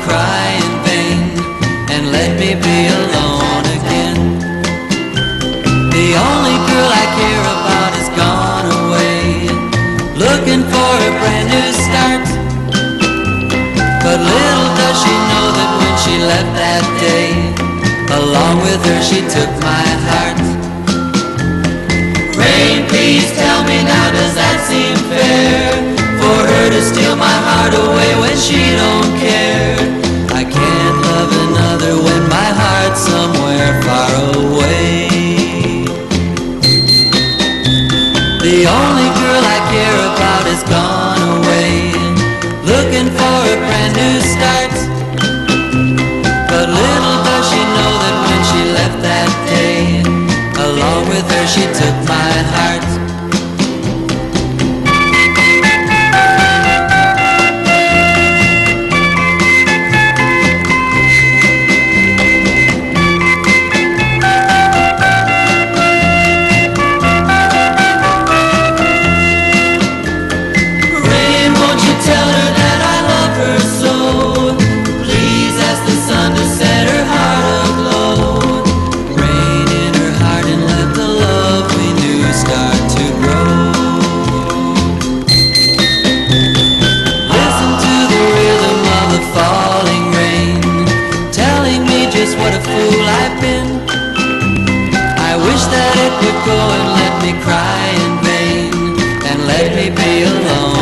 cry in vain, and let me be alone again. The only girl I care about is gone away, looking for a brand new start. But little does she know that when she left that day, along with her she took my heart. Rain, please tell me now, does that seem fair? For her to steal my heart away when she don't care. I can't love another when my heart's somewhere far away. The only girl I care about is gone away, looking for a brand new start. But little does she know that when she left that day, along with her she took my heart. Tell her that I love her so. Please ask the sun to set her heart aglow. Rain in her heart and let the love we knew start to grow. Listen to the rhythm of the falling rain, telling me just what a fool I've been. I wish that it would go and let me cry in vain, and let me be alone